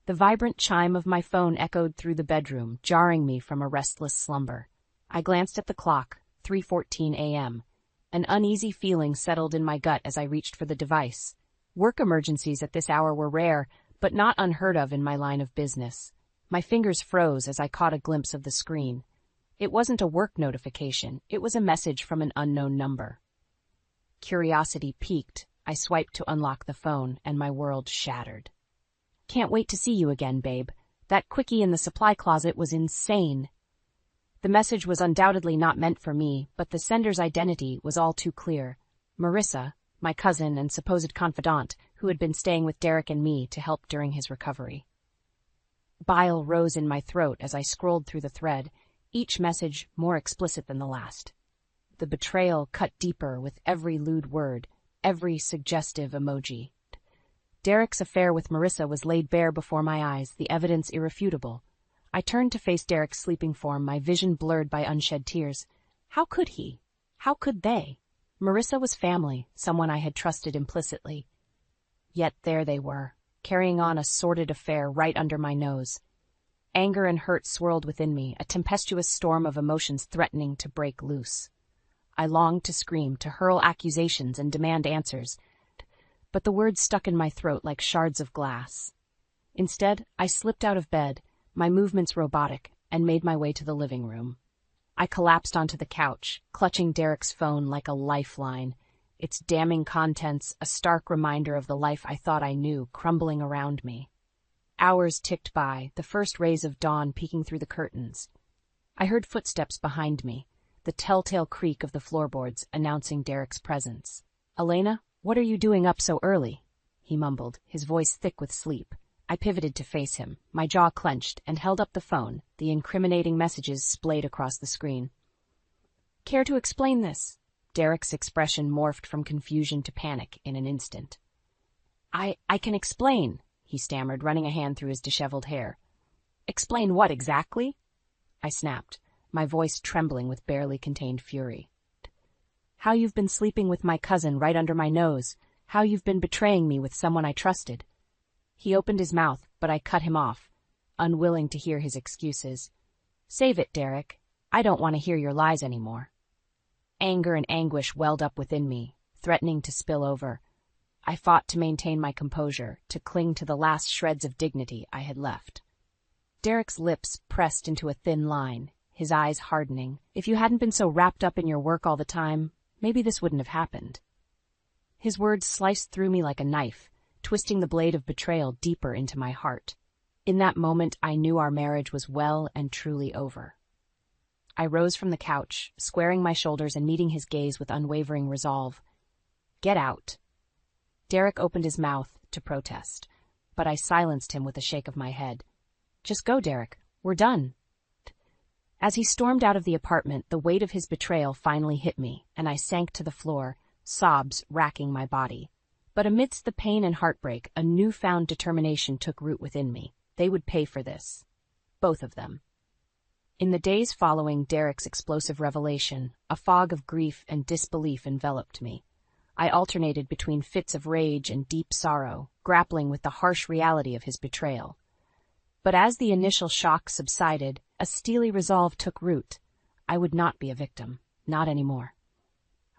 The vibrant chime of my phone echoed through the bedroom, jarring me from a restless slumber. I glanced at the clock, 3:14 a.m. An uneasy feeling settled in my gut as I reached for the device. Work emergencies at this hour were rare, but not unheard of in my line of business. My fingers froze as I caught a glimpse of the screen. It wasn't a work notification, it was a message from an unknown number. Curiosity piqued. I swiped to unlock the phone, and my world shattered. "Can't wait to see you again, babe. That quickie in the supply closet was insane." The message was undoubtedly not meant for me, but the sender's identity was all too clear. Marissa, my cousin and supposed confidant, who had been staying with Derek and me to help during his recovery. Bile rose in my throat as I scrolled through the thread, each message more explicit than the last. The betrayal cut deeper with every lewd word, every suggestive emoji. Derek's affair with Marissa was laid bare before my eyes, the evidence irrefutable. I turned to face Derek's sleeping form, my vision blurred by unshed tears. How could he? How could they? Marissa was family, someone I had trusted implicitly. Yet there they were, carrying on a sordid affair right under my nose. Anger and hurt swirled within me, a tempestuous storm of emotions threatening to break loose. I longed to scream, to hurl accusations and demand answers, but the words stuck in my throat like shards of glass. Instead, I slipped out of bed, my movements robotic, and made my way to the living room. I collapsed onto the couch, clutching Derek's phone like a lifeline, its damning contents a stark reminder of the life I thought I knew crumbling around me. Hours ticked by, the first rays of dawn peeking through the curtains. I heard footsteps behind me, the telltale creak of the floorboards announcing Derek's presence. "Elena, what are you doing up so early?" he mumbled, his voice thick with sleep. I pivoted to face him, my jaw clenched, and held up the phone, the incriminating messages splayed across the screen. "Care to explain this?" Derek's expression morphed from confusion to panic in an instant. I can explain," he stammered, running a hand through his disheveled hair. "Explain what exactly?" I snapped, my voice trembling with barely contained fury. "How you've been sleeping with my cousin right under my nose, how you've been betraying me with someone I trusted." He opened his mouth, but I cut him off, unwilling to hear his excuses. "Save it, Derek. I don't want to hear your lies anymore." Anger and anguish welled up within me, threatening to spill over. I fought to maintain my composure, to cling to the last shreds of dignity I had left. Derek's lips pressed into a thin line, his eyes hardening. "If you hadn't been so wrapped up in your work all the time, maybe this wouldn't have happened." His words sliced through me like a knife, twisting the blade of betrayal deeper into my heart. In that moment, I knew our marriage was well and truly over. I rose from the couch, squaring my shoulders and meeting his gaze with unwavering resolve. "Get out." Derek opened his mouth to protest, but I silenced him with a shake of my head. "Just go, Derek. We're done." As he stormed out of the apartment, the weight of his betrayal finally hit me, and I sank to the floor, sobs racking my body. But amidst the pain and heartbreak, a newfound determination took root within me. They would pay for this. Both of them. In the days following Derek's explosive revelation, a fog of grief and disbelief enveloped me. I alternated between fits of rage and deep sorrow, grappling with the harsh reality of his betrayal. But as the initial shock subsided, a steely resolve took root. I would not be a victim. Not anymore.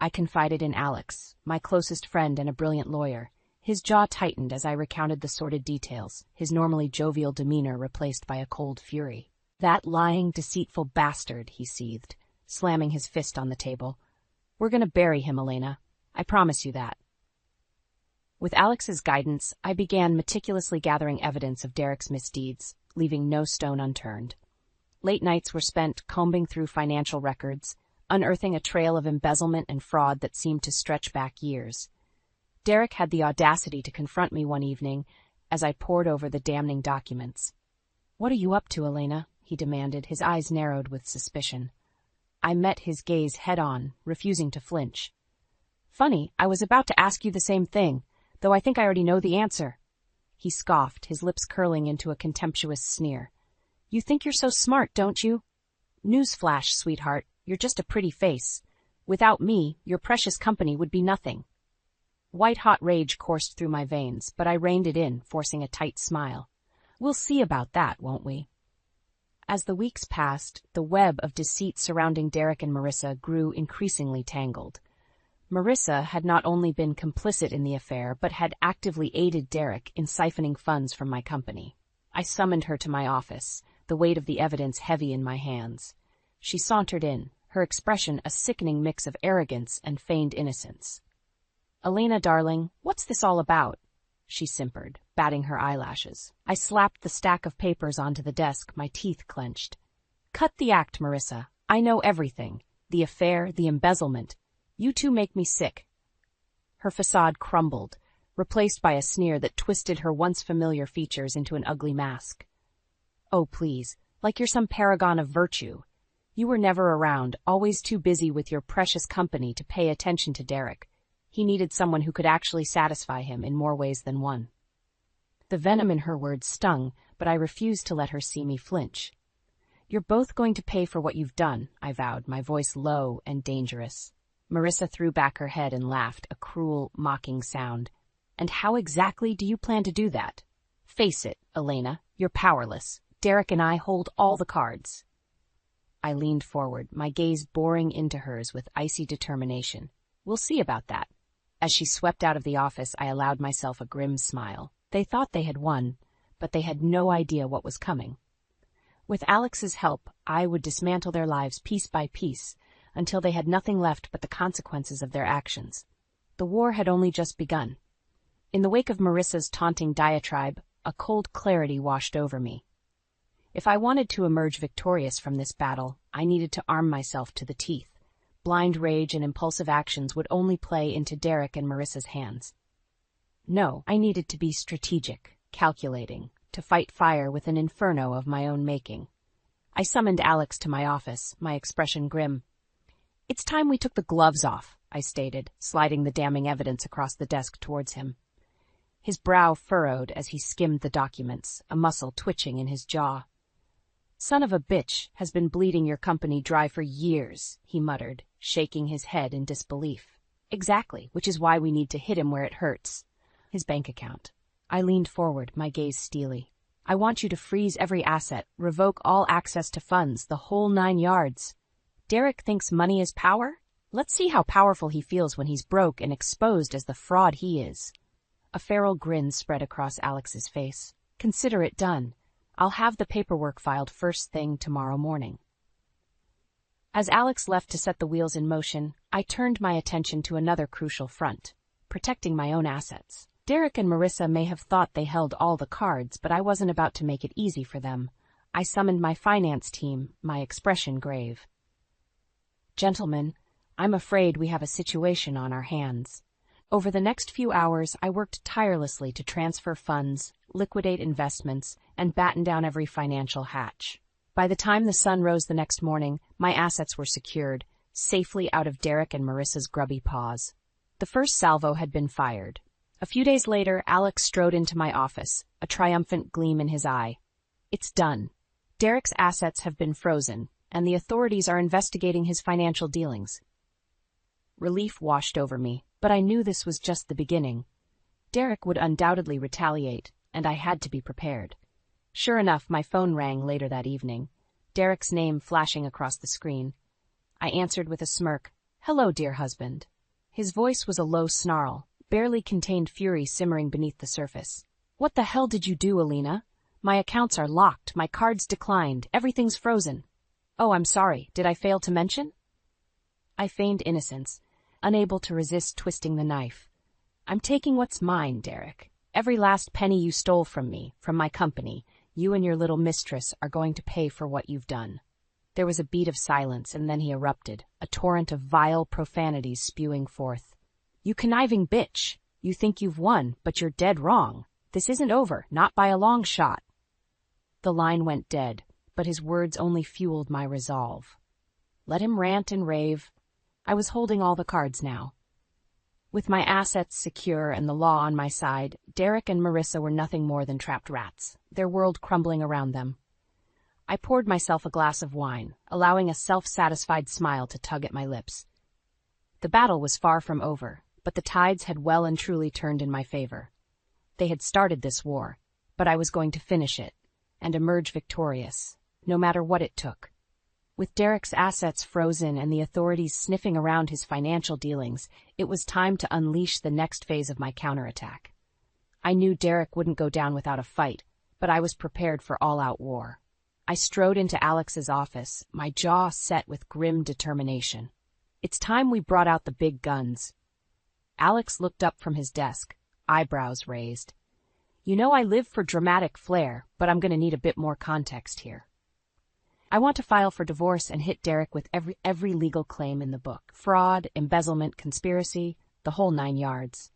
I confided in Alex, my closest friend and a brilliant lawyer. His jaw tightened as I recounted the sordid details, his normally jovial demeanor replaced by a cold fury. "That lying, deceitful bastard," he seethed, slamming his fist on the table. "We're going to bury him, Elena. I promise you that." With Alex's guidance, I began meticulously gathering evidence of Derek's misdeeds, leaving no stone unturned. Late nights were spent combing through financial records, unearthing a trail of embezzlement and fraud that seemed to stretch back years. Derek had the audacity to confront me one evening as I pored over the damning documents. "What are you up to, Elena?" he demanded, his eyes narrowed with suspicion. I met his gaze head-on, refusing to flinch. "Funny, I was about to ask you the same thing, though I think I already know the answer." He scoffed, his lips curling into a contemptuous sneer. "You think you're so smart, don't you? Newsflash, sweetheart. You're just a pretty face. Without me, your precious company would be nothing." White-hot rage coursed through my veins, but I reined it in, forcing a tight smile. We'll see about that, won't we? As the weeks passed, the web of deceit surrounding Derek and Marissa grew increasingly tangled. Marissa had not only been complicit in the affair, but had actively aided Derek in siphoning funds from my company. I summoned her to my office, the weight of the evidence heavy in my hands. She sauntered in, her expression a sickening mix of arrogance and feigned innocence. "Elena, darling, what's this all about?" she simpered, batting her eyelashes. I slapped the stack of papers onto the desk, my teeth clenched. "Cut the act, Marissa. I know everything. The affair, the embezzlement. You two make me sick." Her facade crumbled, replaced by a sneer that twisted her once familiar features into an ugly mask. "Oh, please, like you're some paragon of virtue. You were never around, always too busy with your precious company to pay attention to Derek. He needed someone who could actually satisfy him in more ways than one." The venom in her words stung, but I refused to let her see me flinch. "You're both going to pay for what you've done," I vowed, my voice low and dangerous. Marissa threw back her head and laughed, a cruel, mocking sound. "And how exactly do you plan to do that? Face it, Elena, you're powerless. Derek and I hold all the cards." I leaned forward, my gaze boring into hers with icy determination. "We'll see about that." As she swept out of the office, I allowed myself a grim smile. They thought they had won, but they had no idea what was coming. With Alex's help, I would dismantle their lives piece by piece, until they had nothing left but the consequences of their actions. The war had only just begun. In the wake of Marissa's taunting diatribe, a cold clarity washed over me. If I wanted to emerge victorious from this battle, I needed to arm myself to the teeth. Blind rage and impulsive actions would only play into Derek and Marissa's hands. No, I needed to be strategic, calculating, to fight fire with an inferno of my own making. I summoned Alex to my office, my expression grim. "It's time we took the gloves off," I stated, sliding the damning evidence across the desk towards him. His brow furrowed as he skimmed the documents, a muscle twitching in his jaw. "Son of a bitch has been bleeding your company dry for years," he muttered, shaking his head in disbelief. "Exactly, which is why we need to hit him where it hurts. His bank account." I leaned forward, my gaze steely. "I want you to freeze every asset, revoke all access to funds, the whole 9 yards. Derek thinks money is power? Let's see how powerful he feels when he's broke and exposed as the fraud he is." A feral grin spread across Alex's face. "Consider it done. I'll have the paperwork filed first thing tomorrow morning." As Alex left to set the wheels in motion, I turned my attention to another crucial front, protecting my own assets. Derek and Marissa may have thought they held all the cards, but I wasn't about to make it easy for them. I summoned my finance team, my expression grave. "Gentlemen, I'm afraid we have a situation on our hands." Over the next few hours, I worked tirelessly to transfer funds, liquidate investments, and batten down every financial hatch. By the time the sun rose the next morning, my assets were secured, safely out of Derek and Marissa's grubby paws. The first salvo had been fired. A few days later, Alex strode into my office, a triumphant gleam in his eye. "It's done. Derek's assets have been frozen, and the authorities are investigating his financial dealings." Relief washed over me, but I knew this was just the beginning. Derek would undoubtedly retaliate, and I had to be prepared. Sure enough, my phone rang later that evening, Derek's name flashing across the screen. I answered with a smirk. "Hello, dear husband." His voice was a low snarl, barely contained fury simmering beneath the surface. "What the hell did you do, Elena? My accounts are locked, my cards declined, everything's frozen." "Oh, I'm sorry, did I fail to mention?" I feigned innocence, unable to resist twisting the knife. "I'm taking what's mine, Derek. Every last penny you stole from me, from my company, you and your little mistress are going to pay for what you've done." There was a beat of silence, and then he erupted, a torrent of vile profanities spewing forth. "You conniving bitch! You think you've won, but you're dead wrong. This isn't over, not by a long shot." The line went dead, but his words only fueled my resolve. Let him rant and rave. I was holding all the cards now. With my assets secure and the law on my side, Derek and Marissa were nothing more than trapped rats, their world crumbling around them. I poured myself a glass of wine, allowing a self-satisfied smile to tug at my lips. The battle was far from over, but the tides had well and truly turned in my favor. They had started this war. but I was going to finish it and emerge victorious, no matter what it took. With Derek's assets frozen and the authorities sniffing around his financial dealings, it was time to unleash the next phase of my counterattack. I knew Derek wouldn't go down without a fight, but I was prepared for all-out war. I strode into Alex's office, my jaw set with grim determination. It's time we brought out the big guns. Alex looked up from his desk, eyebrows raised. You know I live for dramatic flair, but I'm going to need a bit more context here. I want to file for divorce and hit Derek with every legal claim in the book. Fraud, embezzlement, conspiracy, the whole 9 yards.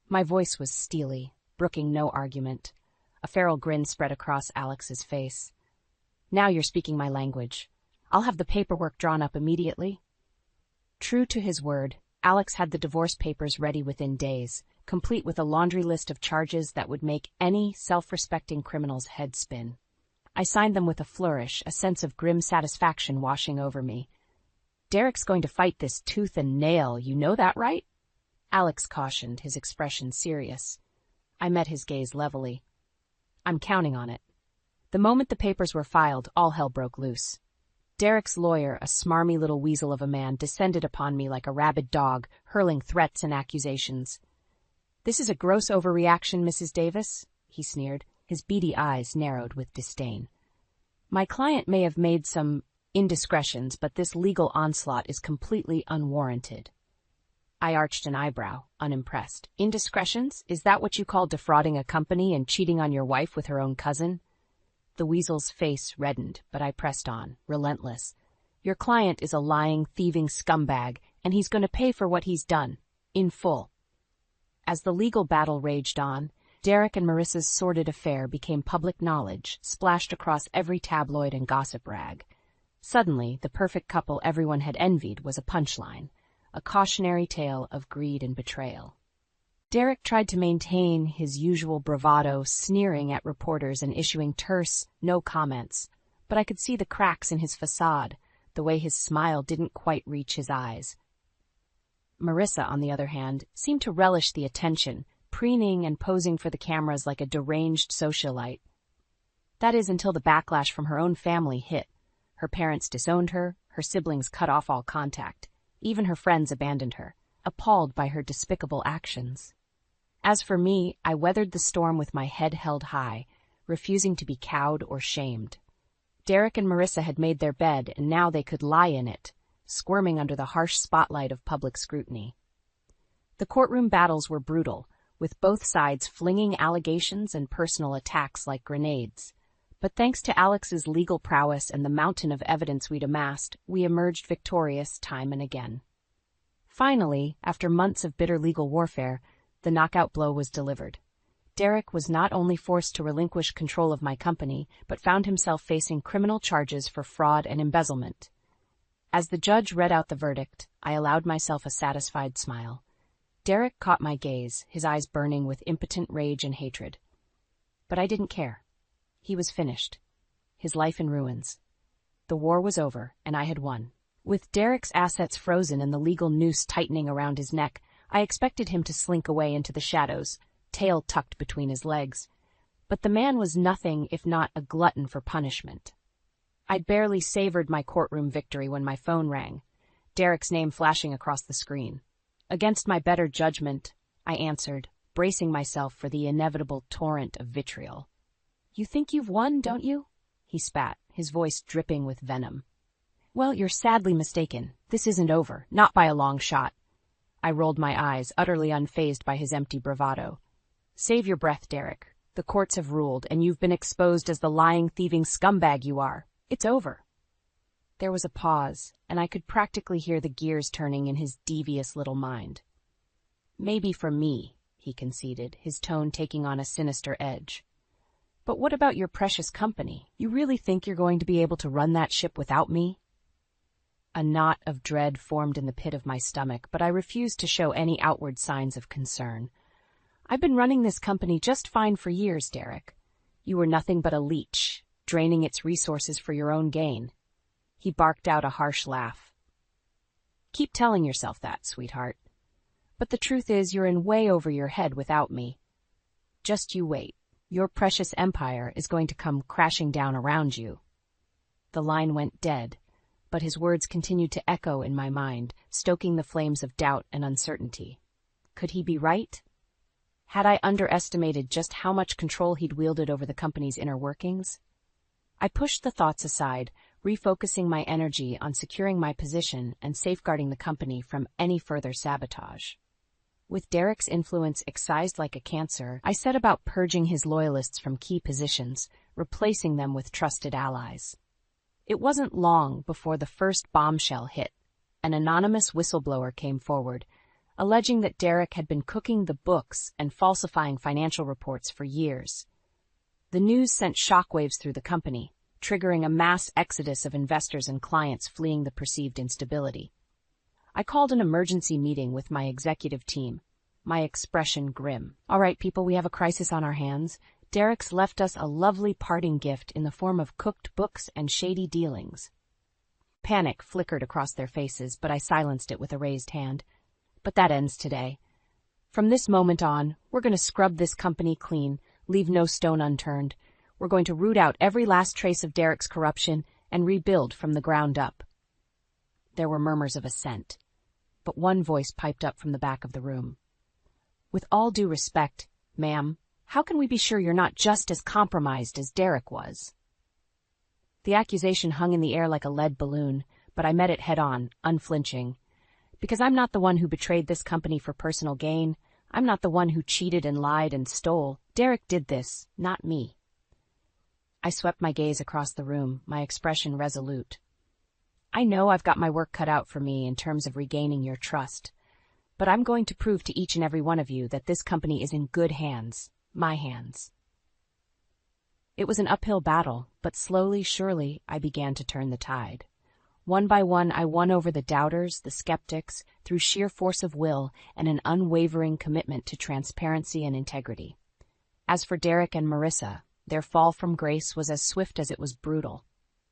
My voice was steely, brooking no argument. A feral grin spread across Alex's face. Now you're speaking my language. I'll have the paperwork drawn up immediately. True to his word, Alex had the divorce papers ready within days, complete with a laundry list of charges that would make any self-respecting criminal's head spin. I signed them with a flourish, a sense of grim satisfaction washing over me. Derek's going to fight this tooth and nail, you know that, right? Alex cautioned, his expression serious. I met his gaze levelly. I'm counting on it. The moment the papers were filed, all hell broke loose. Derek's lawyer, a smarmy little weasel of a man, descended upon me like a rabid dog, hurling threats and accusations. This is a gross overreaction, Mrs. Davis, he sneered, his beady eyes narrowed with disdain. My client may have made some indiscretions, but this legal onslaught is completely unwarranted. I arched an eyebrow, unimpressed. Indiscretions? Is that what you call defrauding a company and cheating on your wife with her own cousin? The weasel's face reddened, but I pressed on, relentless. Your client is a lying, thieving scumbag, and he's going to pay for what he's done, in full. As the legal battle raged on, Derek and Marissa's sordid affair became public knowledge, splashed across every tabloid and gossip rag. Suddenly, the perfect couple everyone had envied was a punchline, a cautionary tale of greed and betrayal. Derek tried to maintain his usual bravado, sneering at reporters and issuing terse, no comments, but I could see the cracks in his facade, the way his smile didn't quite reach his eyes. Marissa, on the other hand, seemed to relish the attention, preening and posing for the cameras like a deranged socialite. That is, until the backlash from her own family hit. Her parents disowned her, her siblings cut off all contact. Even her friends abandoned her, appalled by her despicable actions. As for me, I weathered the storm with my head held high, refusing to be cowed or shamed. Derek and Marissa had made their bed, and now they could lie in it, squirming under the harsh spotlight of public scrutiny. The courtroom battles were brutal, with both sides flinging allegations and personal attacks like grenades. But thanks to Alex's legal prowess and the mountain of evidence we'd amassed, we emerged victorious time and again. Finally, after months of bitter legal warfare, the knockout blow was delivered. Derek was not only forced to relinquish control of my company, but found himself facing criminal charges for fraud and embezzlement. As the judge read out the verdict, I allowed myself a satisfied smile. Derek caught my gaze, his eyes burning with impotent rage and hatred. But I didn't care. He was finished. His life in ruins. The war was over, and I had won. With Derek's assets frozen and the legal noose tightening around his neck, I expected him to slink away into the shadows, tail tucked between his legs. But the man was nothing if not a glutton for punishment. I'd barely savored my courtroom victory when my phone rang, Derek's name flashing across the screen. Against my better judgment, I answered, bracing myself for the inevitable torrent of vitriol. You think you've won, don't you? He spat, his voice dripping with venom. Well, you're sadly mistaken. This isn't over, not by a long shot. I rolled my eyes, utterly unfazed by his empty bravado. Save your breath, Derek. The courts have ruled, and you've been exposed as the lying, thieving scumbag you are. It's over. There was a pause, and I could practically hear the gears turning in his devious little mind. Maybe for me, he conceded, his tone taking on a sinister edge. But what about your precious company? You really think you're going to be able to run that ship without me? A knot of dread formed in the pit of my stomach, but I refused to show any outward signs of concern. I've been running this company just fine for years, Derek. You were nothing but a leech, draining its resources for your own gain. He barked out a harsh laugh. Keep telling yourself that, sweetheart. But the truth is you're in way over your head without me. Just you wait. Your precious empire is going to come crashing down around you. The line went dead, but his words continued to echo in my mind, stoking the flames of doubt and uncertainty. Could he be right? Had I underestimated just how much control he'd wielded over the company's inner workings? I pushed the thoughts aside, refocusing my energy on securing my position and safeguarding the company from any further sabotage. With Derek's influence excised like a cancer, I set about purging his loyalists from key positions, replacing them with trusted allies. It wasn't long before the first bombshell hit. An anonymous whistleblower came forward, alleging that Derek had been cooking the books and falsifying financial reports for years. The news sent shockwaves through the company, triggering a mass exodus of investors and clients fleeing the perceived instability. I called an emergency meeting with my executive team, my expression grim. All right, people, we have a crisis on our hands. Derek's left us a lovely parting gift in the form of cooked books and shady dealings. Panic flickered across their faces, but I silenced it with a raised hand. But that ends today. From this moment on, we're going to scrub this company clean, leave no stone unturned. We're going to root out every last trace of Derek's corruption and rebuild from the ground up. There were murmurs of assent, but one voice piped up from the back of the room. With all due respect, ma'am, how can we be sure you're not just as compromised as Derek was? The accusation hung in the air like a lead balloon, but I met it head-on, unflinching. Because I'm not the one who betrayed this company for personal gain. I'm not the one who cheated and lied and stole. Derek did this, not me. I swept my gaze across the room, my expression resolute. I know I've got my work cut out for me in terms of regaining your trust, but I'm going to prove to each and every one of you that this company is in good hands, my hands. It was an uphill battle, but slowly, surely, I began to turn the tide. One by one, I won over the doubters, the skeptics, through sheer force of will and an unwavering commitment to transparency and integrity. As for Derek and Marissa, their fall from grace was as swift as it was brutal.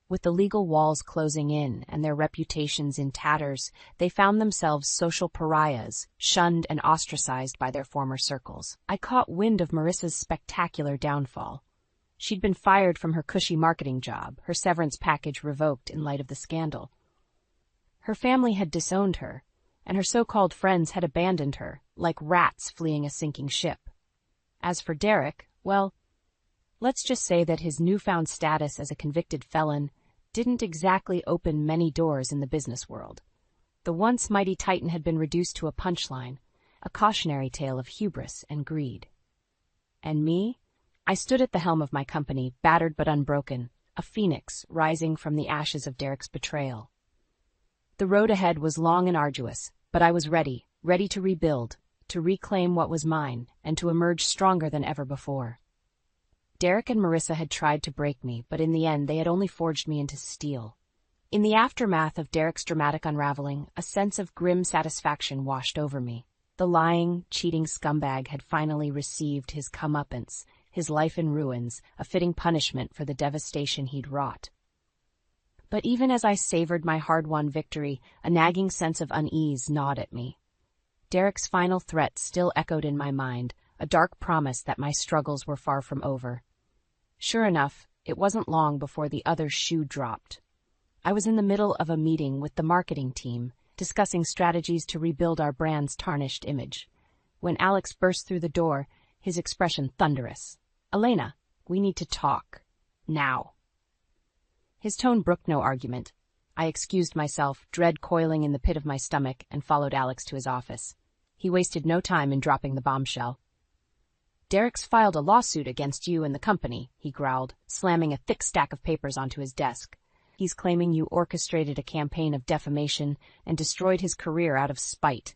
With the legal walls closing in and their reputations in tatters, they found themselves social pariahs, shunned and ostracized by their former circles. I caught wind of Marissa's spectacular downfall. She'd been fired from her cushy marketing job, her severance package revoked in light of the scandal. Her family had disowned her, and her so-called friends had abandoned her, like rats fleeing a sinking ship. As for Derek, well, let's just say that his newfound status as a convicted felon didn't exactly open many doors in the business world. The once mighty titan had been reduced to a punchline, a cautionary tale of hubris and greed. And me? I stood at the helm of my company, battered but unbroken, a phoenix rising from the ashes of Derek's betrayal. The road ahead was long and arduous, but I was ready to rebuild, to reclaim what was mine, and to emerge stronger than ever before. Derek and Marissa had tried to break me, but in the end they had only forged me into steel. In the aftermath of Derek's dramatic unraveling, a sense of grim satisfaction washed over me. The lying, cheating scumbag had finally received his comeuppance, his life in ruins, a fitting punishment for the devastation he'd wrought. But even as I savored my hard-won victory, a nagging sense of unease gnawed at me. Derek's final threat still echoed in my mind, a dark promise that my struggles were far from over. Sure enough, it wasn't long before the other shoe dropped. I was in the middle of a meeting with the marketing team, discussing strategies to rebuild our brand's tarnished image, when Alex burst through the door, his expression thunderous. "Elena, we need to talk. Now." His tone brooked no argument. I excused myself, dread coiling in the pit of my stomach, and followed Alex to his office. He wasted no time in dropping the bombshell. "Derek's filed a lawsuit against you and the company," he growled, slamming a thick stack of papers onto his desk. "He's claiming you orchestrated a campaign of defamation and destroyed his career out of spite."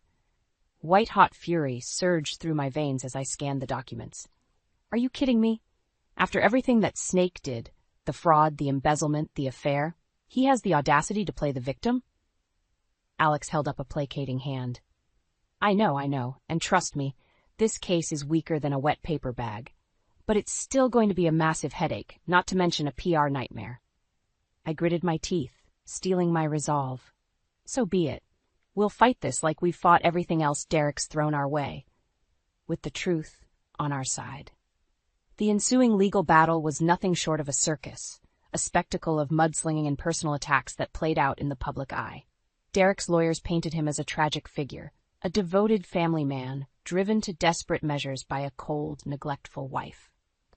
White-hot fury surged through my veins as I scanned the documents. Are you kidding me? After everything that Snake did, the fraud, the embezzlement, the affair, he has the audacity to play the victim? Alex held up a placating hand. I know, and trust me, this case is weaker than a wet paper bag. But it's still going to be a massive headache, not to mention a PR nightmare. I gritted my teeth, steeling my resolve. So be it. We'll fight this like we've fought everything else Derek's thrown our way, with the truth on our side. The ensuing legal battle was nothing short of a circus, a spectacle of mudslinging and personal attacks that played out in the public eye. Derek's lawyers painted him as a tragic figure, a devoted family man, driven to desperate measures by a cold, neglectful wife.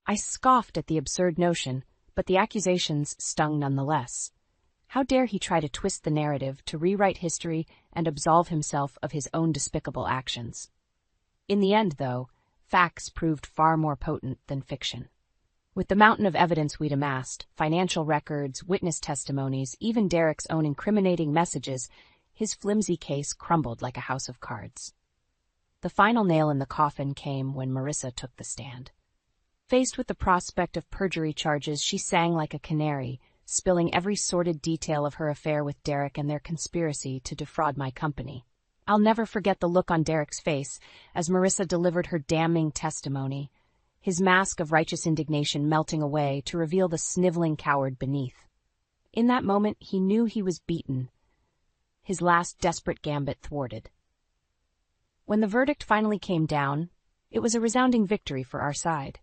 I scoffed at the absurd notion, but the accusations stung nonetheless. How dare he try to twist the narrative, to rewrite history, and absolve himself of his own despicable actions? In the end, though, facts proved far more potent than fiction. With the mountain of evidence we'd amassed, financial records, witness testimonies, even Derek's own incriminating messages, his flimsy case crumbled like a house of cards. The final nail in the coffin came when Marissa took the stand. Faced with the prospect of perjury charges, she sang like a canary, spilling every sordid detail of her affair with Derek and their conspiracy to defraud my company. I'll never forget the look on Derek's face as Marissa delivered her damning testimony, his mask of righteous indignation melting away to reveal the sniveling coward beneath. In that moment, he knew he was beaten, his last desperate gambit thwarted. When the verdict finally came down, it was a resounding victory for our side.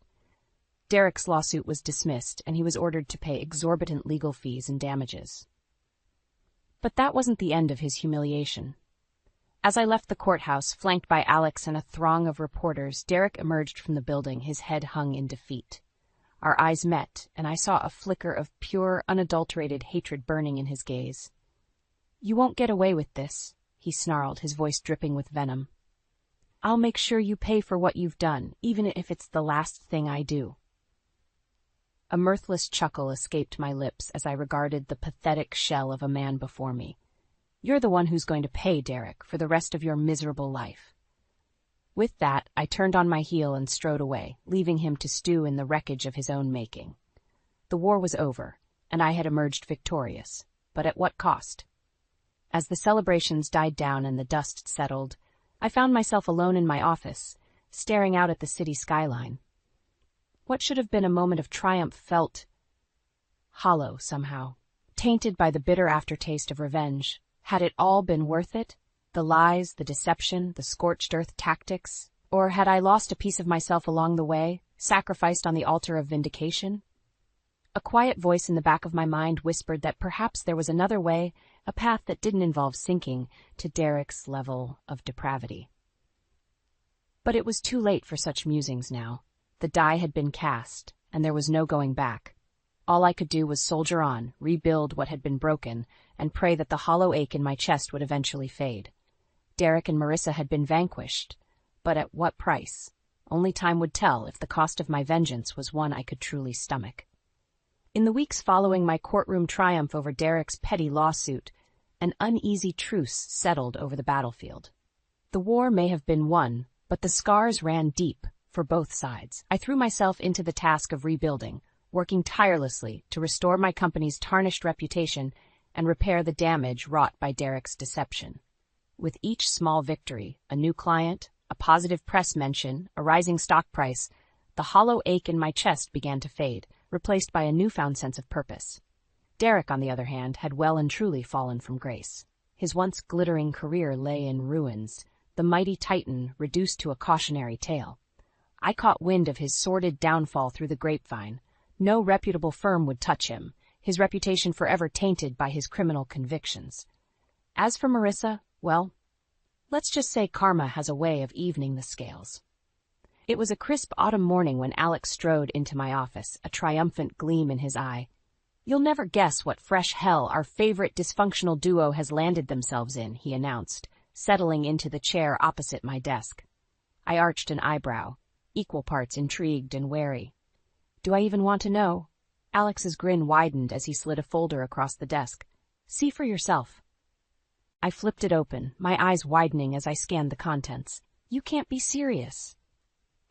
Derek's lawsuit was dismissed, and he was ordered to pay exorbitant legal fees and damages. But that wasn't the end of his humiliation. As I left the courthouse, flanked by Alex and a throng of reporters, Derek emerged from the building, his head hung in defeat. Our eyes met, and I saw a flicker of pure, unadulterated hatred burning in his gaze. "You won't get away with this," he snarled, his voice dripping with venom. "I'll make sure you pay for what you've done, even if it's the last thing I do." A mirthless chuckle escaped my lips as I regarded the pathetic shell of a man before me. "You're the one who's going to pay, Derek, for the rest of your miserable life." With that, I turned on my heel and strode away, leaving him to stew in the wreckage of his own making. The war was over, and I had emerged victorious, but at what cost? As the celebrations died down and the dust settled, I found myself alone in my office, staring out at the city skyline. What should have been a moment of triumph felt hollow somehow, tainted by the bitter aftertaste of revenge. Had it all been worth it? The lies, the deception, the scorched earth tactics? Or had I lost a piece of myself along the way, sacrificed on the altar of vindication? A quiet voice in the back of my mind whispered that perhaps there was another way, a path that didn't involve sinking to Derek's level of depravity. But it was too late for such musings now. The die had been cast, and there was no going back. All I could do was soldier on, rebuild what had been broken, and pray that the hollow ache in my chest would eventually fade. Derek and Marissa had been vanquished, but at what price? Only time would tell if the cost of my vengeance was one I could truly stomach. In the weeks following my courtroom triumph over Derek's petty lawsuit, an uneasy truce settled over the battlefield. The war may have been won, but the scars ran deep for both sides. I threw myself into the task of rebuilding, working tirelessly to restore my company's tarnished reputation and repair the damage wrought by Derek's deception. With each small victory, a new client, a positive press mention, a rising stock price, the hollow ache in my chest began to fade, replaced by a newfound sense of purpose. Derek, on the other hand, had well and truly fallen from grace. His once glittering career lay in ruins, the mighty titan reduced to a cautionary tale. I caught wind of his sordid downfall through the grapevine. No reputable firm would touch him, his reputation forever tainted by his criminal convictions. As for Marissa, well, let's just say karma has a way of evening the scales. It was a crisp autumn morning when Alex strode into my office, a triumphant gleam in his eye. "You'll never guess what fresh hell our favorite dysfunctional duo has landed themselves in," he announced, settling into the chair opposite my desk. I arched an eyebrow, equal parts intrigued and wary. "Do I even want to know?" Alex's grin widened as he slid a folder across the desk. "See for yourself." I flipped it open, my eyes widening as I scanned the contents. "You can't be serious."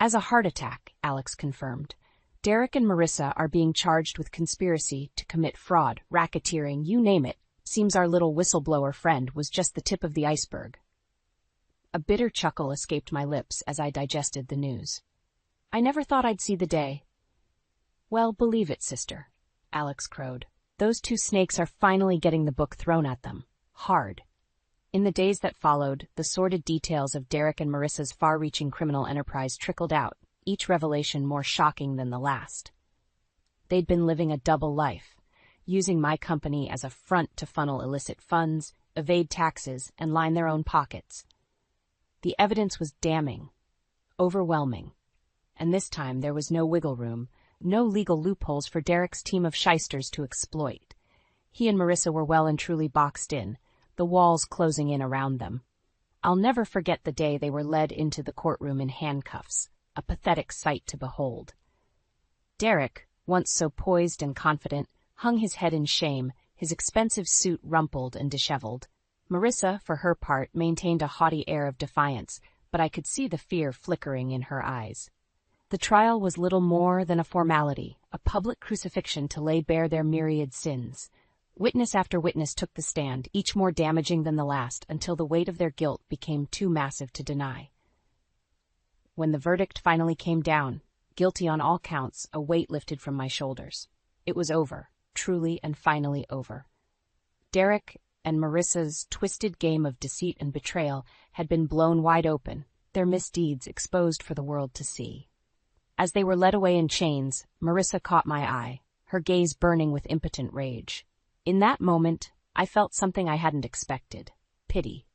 "As a heart attack," Alex confirmed. "Derek and Marissa are being charged with conspiracy to commit fraud, racketeering, you name it. Seems our little whistleblower friend was just the tip of the iceberg." A bitter chuckle escaped my lips as I digested the news. I never thought I'd see the day. "Well, believe it, sister," Alex crowed. "Those two snakes are finally getting the book thrown at them. Hard." In the days that followed, the sordid details of Derek and Marissa's far-reaching criminal enterprise trickled out, each revelation more shocking than the last. They'd been living a double life, using my company as a front to funnel illicit funds, evade taxes, and line their own pockets. The evidence was damning, overwhelming, and this time there was no wiggle room, no legal loopholes for Derek's team of shysters to exploit. He and Marissa were well and truly boxed in, the walls closing in around them. I'll never forget the day they were led into the courtroom in handcuffs, a pathetic sight to behold. Derek, once so poised and confident, hung his head in shame, his expensive suit rumpled and disheveled. Marissa, for her part, maintained a haughty air of defiance, but I could see the fear flickering in her eyes. The trial was little more than a formality, a public crucifixion to lay bare their myriad sins. Witness after witness took the stand, each more damaging than the last, until the weight of their guilt became too massive to deny. When the verdict finally came down, guilty on all counts, a weight lifted from my shoulders. It was over, truly and finally over. Derek and Marissa's twisted game of deceit and betrayal had been blown wide open, their misdeeds exposed for the world to see. As they were led away in chains, Marissa caught my eye, her gaze burning with impotent rage. In that moment, I felt something I hadn't expected: pity.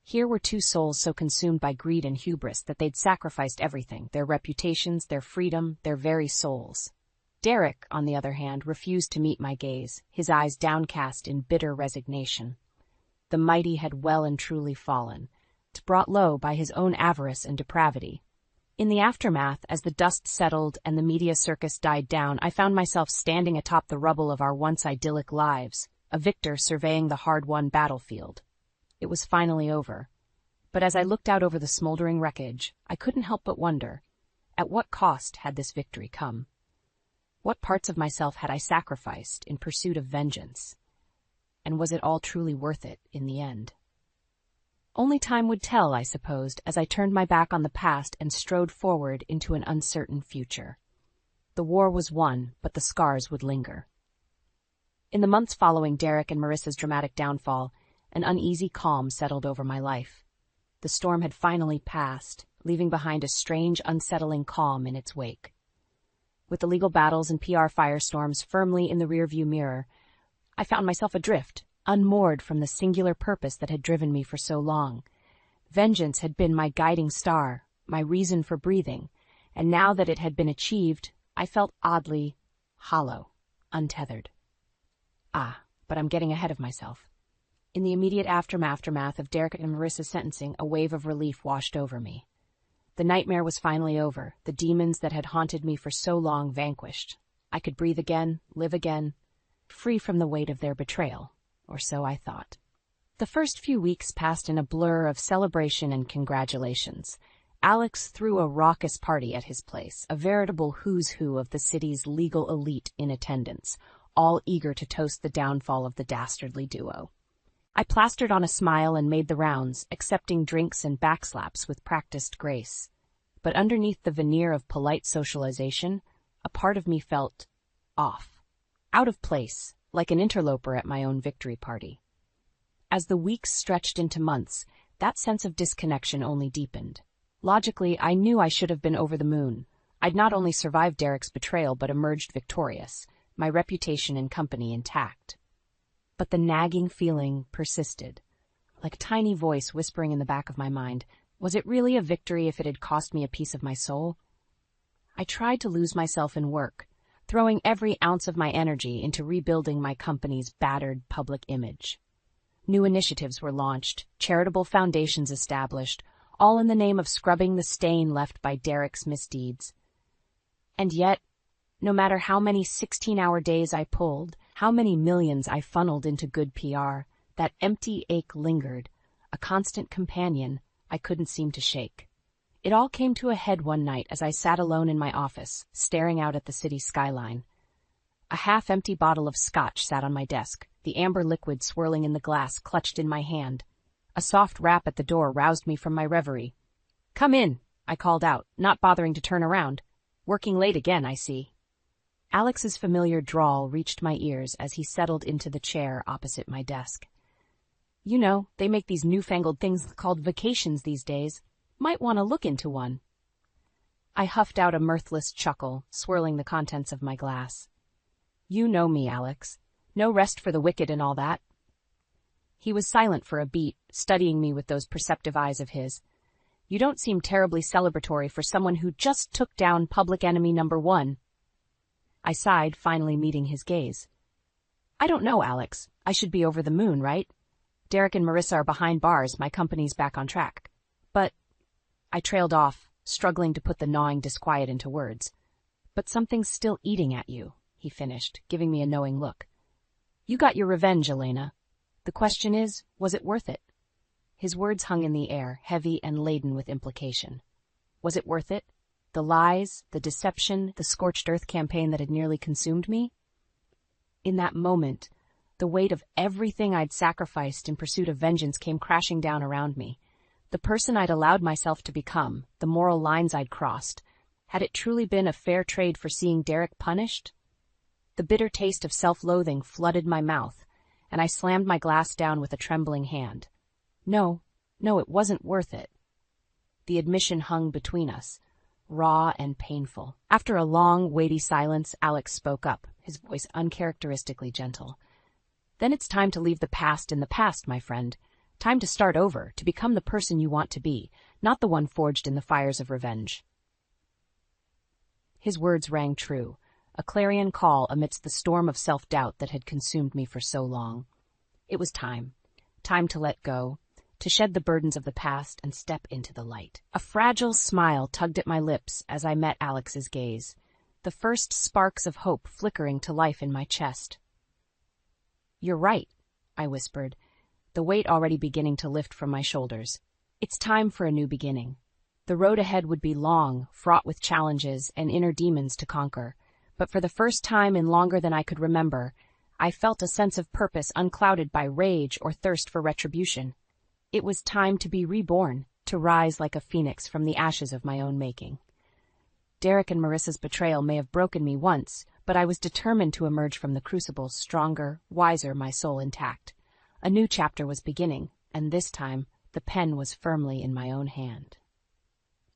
Here were two souls so consumed by greed and hubris that they'd sacrificed everything, their reputations, their freedom, their very souls. Derek, on the other hand, refused to meet my gaze, his eyes downcast in bitter resignation. The mighty had well and truly fallen, brought low by his own avarice and depravity. In the aftermath, as the dust settled and the media circus died down, I found myself standing atop the rubble of our once idyllic lives, a victor surveying the hard-won battlefield. It was finally over. But as I looked out over the smoldering wreckage, I couldn't help but wonder, at what cost had this victory come? What parts of myself had I sacrificed in pursuit of vengeance? And was it all truly worth it in the end? Only time would tell, I supposed, as I turned my back on the past and strode forward into an uncertain future. The war was won, but the scars would linger. In the months following Derek and Marissa's dramatic downfall, an uneasy calm settled over my life. The storm had finally passed, leaving behind a strange, unsettling calm in its wake. With the legal battles and PR firestorms firmly in the rearview mirror, I found myself adrift, unmoored from the singular purpose that had driven me for so long. Vengeance had been my guiding star, my reason for breathing, and now that it had been achieved, I felt oddly hollow, untethered. But I'm getting ahead of myself. In the immediate aftermath of Derek and Marissa's sentencing, a wave of relief washed over me. The nightmare was finally over, the demons that had haunted me for so long vanquished. I could breathe again, live again, free from the weight of their betrayal. Or so I thought. The first few weeks passed in a blur of celebration and congratulations. Alex threw a raucous party at his place, a veritable who's who of the city's legal elite in attendance, all eager to toast the downfall of the dastardly duo. I plastered on a smile and made the rounds, accepting drinks and backslaps with practiced grace. But underneath the veneer of polite socialization, a part of me felt off, out of place, like an interloper at my own victory party. As the weeks stretched into months, that sense of disconnection only deepened. Logically, I knew I should have been over the moon. I'd not only survived Derek's betrayal but emerged victorious, my reputation and company intact. But the nagging feeling persisted, like a tiny voice whispering in the back of my mind. Was it really a victory if it had cost me a piece of my soul? I tried to lose myself in work, throwing every ounce of my energy into rebuilding my company's battered public image. New initiatives were launched, charitable foundations established, all in the name of scrubbing the stain left by Derek's misdeeds. And yet, no matter how many 16-hour days I pulled, how many millions I funneled into good PR, that empty ache lingered, a constant companion I couldn't seem to shake. It all came to a head one night as I sat alone in my office, staring out at the city skyline. A half-empty bottle of scotch sat on my desk, the amber liquid swirling in the glass clutched in my hand. A soft rap at the door roused me from my reverie. "Come in," I called out, not bothering to turn around. "Working late again, I see." Alex's familiar drawl reached my ears as he settled into the chair opposite my desk. "You know, they make these newfangled things called vacations these days. Might want to look into one." I huffed out a mirthless chuckle, swirling the contents of my glass. You know me, Alex. No rest for the wicked and all that. He was silent for a beat, studying me with those perceptive eyes of his. You don't seem terribly celebratory for someone who just took down public enemy number 1. I sighed, finally meeting his gaze. I don't know, Alex. I should be over the moon, right? Derek and Marissa are behind bars, my company's back on track. But I trailed off, struggling to put the gnawing disquiet into words. But something's still eating at you, he finished, giving me a knowing look. You got your revenge, Elena. The question is, was it worth it? His words hung in the air, heavy and laden with implication. Was it worth it? The lies, the deception, the scorched earth campaign that had nearly consumed me? In that moment, the weight of everything I'd sacrificed in pursuit of vengeance came crashing down around me. The person I'd allowed myself to become, the moral lines I'd crossed. Had it truly been a fair trade for seeing Derek punished? The bitter taste of self-loathing flooded my mouth, and I slammed my glass down with a trembling hand. No, it wasn't worth it. The admission hung between us, raw and painful. After a long, weighty silence, Alex spoke up, his voice uncharacteristically gentle. Then it's time to leave the past in the past, my friend. Time to start over, to become the person you want to be, not the one forged in the fires of revenge. His words rang true, a clarion call amidst the storm of self-doubt that had consumed me for so long. It was time to let go, to shed the burdens of the past and step into the light. A fragile smile tugged at my lips as I met Alex's gaze, the first sparks of hope flickering to life in my chest. You're right, I whispered, the weight already beginning to lift from my shoulders. It's time for a new beginning. The road ahead would be long, fraught with challenges and inner demons to conquer, but for the first time in longer than I could remember, I felt a sense of purpose unclouded by rage or thirst for retribution. It was time to be reborn, to rise like a phoenix from the ashes of my own making. Derek and Marissa's betrayal may have broken me once, but I was determined to emerge from the crucible stronger, wiser, my soul intact. A new chapter was beginning, and this time, the pen was firmly in my own hand.